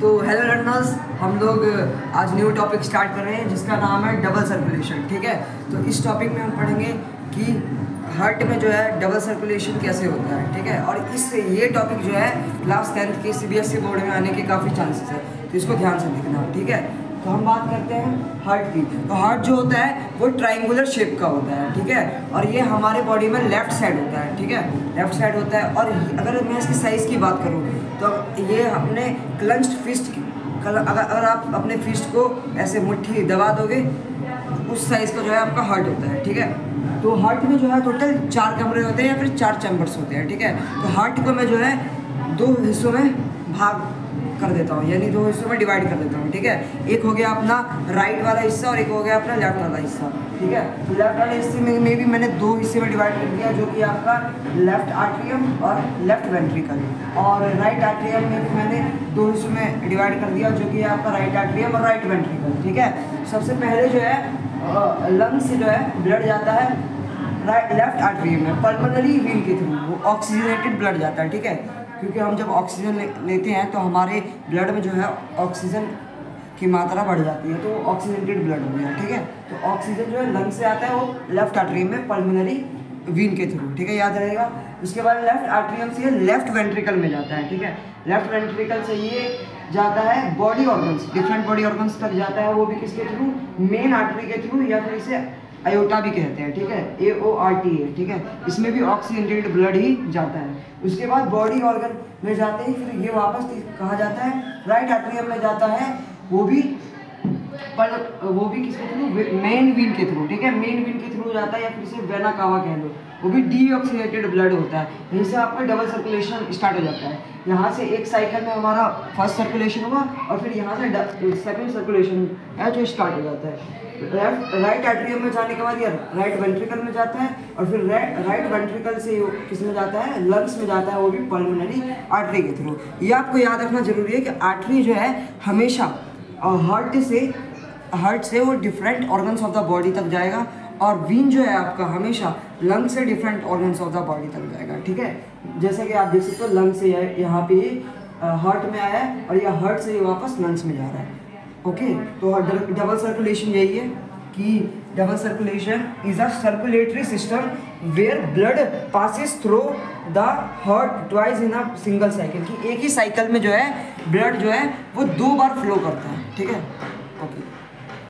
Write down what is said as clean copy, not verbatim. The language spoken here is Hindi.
तो हेलो लर्नर्स, हम लोग आज न्यू टॉपिक स्टार्ट कर रहे हैं जिसका नाम है डबल सर्कुलेशन। ठीक है, तो इस टॉपिक में हम पढ़ेंगे कि हार्ट में जो है डबल सर्कुलेशन कैसे होता है। ठीक है, और इससे ये टॉपिक जो है क्लास 10th के CBSE बोर्ड में आने के काफ़ी चांसेस है, तो इसको ध्यान से देखना। ठीक है, तो हम बात करते हैं हार्ट की। तो हार्ट जो होता है वो ट्रायंगुलर शेप का होता है। ठीक है, और ये हमारे बॉडी में लेफ्ट साइड होता है। ठीक है, लेफ्ट साइड होता है। और अगर मैं इसकी साइज़ की बात करूँ तो ये अपने क्लंच्ड फिस्ट अगर आप अपने फिस्ट को ऐसे मुट्ठी दबा दोगे उस साइज़ का जो है आपका हार्ट होता है। ठीक है, तो हार्ट में जो है टोटल 4 कमरे होते हैं या फिर 4 चैम्बर्स होते हैं। ठीक है, तो हार्ट को मैं जो है 2 हिस्सों में भाग कर देता हूँ, यानी 2 हिस्सों में डिवाइड कर देता हूँ। ठीक है, एक हो गया अपना राइट वाला हिस्सा और एक हो गया अपना लेफ्ट वाला हिस्सा। ठीक है, तो लेफ्ट वाले हिस्से में भी मैंने 2 हिस्से में डिवाइड कर दिया, जो कि आपका लेफ्ट आर्ट्रियम और लेफ्ट वेंट्रिकल। और राइट आर्ट्रियम में भी मैंने 2 हिस्सों में डिवाइड कर दिया, जो कि आपका राइट आर्ट्रियम और राइट वेंट्रिकल। ठीक है, सबसे पहले जो है लंग से जो है ब्लड जाता है लेफ्ट आर्ट्रियम में पल्मोनरी वेन के थ्रू, वो ऑक्सीजनेटेड ब्लड जाता है। ठीक है, क्योंकि हम जब ऑक्सीजन लेते हैं तो हमारे ब्लड में जो है ऑक्सीजन की मात्रा बढ़ जाती है, तो ऑक्सीजनेटेड ब्लड हो गया। ठीक है, तो ऑक्सीजन जो है लंग से आता है वो लेफ्ट आर्ट्रियम में पल्मोनरी वेन के थ्रू। ठीक है, याद रहेगा। उसके बाद लेफ्ट आर्ट्रियम से लेफ्ट वेंट्रिकल में जाता है। ठीक है, लेफ्ट वेंट्रिकल से ये जाता है body organs, different body organs तक जाता है, वो भी किसके थ्रू? मेन आर्टरी के थ्रू, या फिर इसे आयोटा भी कहते हैं। ठीक है, AORTA। ठीक है, इसमें भी ऑक्सीजनेटेड ब्लड ही जाता है। उसके बाद बॉडी ऑर्गन में जाते ही फिर ये वापस कहा जाता है राइट आर्ट्रियम में जाता है, वो भी किसके थ्रू? मेन वेन के थ्रू। ठीक है, मेन वेन के थ्रू जाता है, या फिर इसे वेना कावा कह लो, वो भी डीऑक्सीनेटेड ब्लड होता है। यहीं से आपका डबल सर्कुलेशन स्टार्ट हो जाता है। यहाँ से एक साइकिल में हमारा फर्स्ट सर्कुलेशन हुआ और फिर यहाँ से सेकंड सर्कुलेशन है जो स्टार्ट हो जाता है। राइट आर्ट्रियम में जाने के बाद ये राइट वेंट्रिकल में जाता है, और फिर राइट वेंट्रिकल से किस में जाता है? लंग्स में जाता है, वो भी पल्मोनरी आर्टरी के थ्रू। ये आपको याद रखना जरूरी है कि आर्टरी जो है हमेशा हार्ट से वो different organs of the body तक जाएगा, और वीन जो है आपका हमेशा लंग से different organs of the body तक जाएगा। ठीक है, जैसे कि आप देख सकते हो लंग से यहाँ पे हार्ट में आया है और यह हार्ट से ये वापस लंग्स में जा रहा है। ओके, तो डबल सर्कुलेशन यही है कि double circulation is a circulatory system where blood passes through the heart twice in a single cycle, कि एक ही साइकिल में जो है ब्लड जो है वो 2 बार फ्लो करता है। ठीक है, ओके।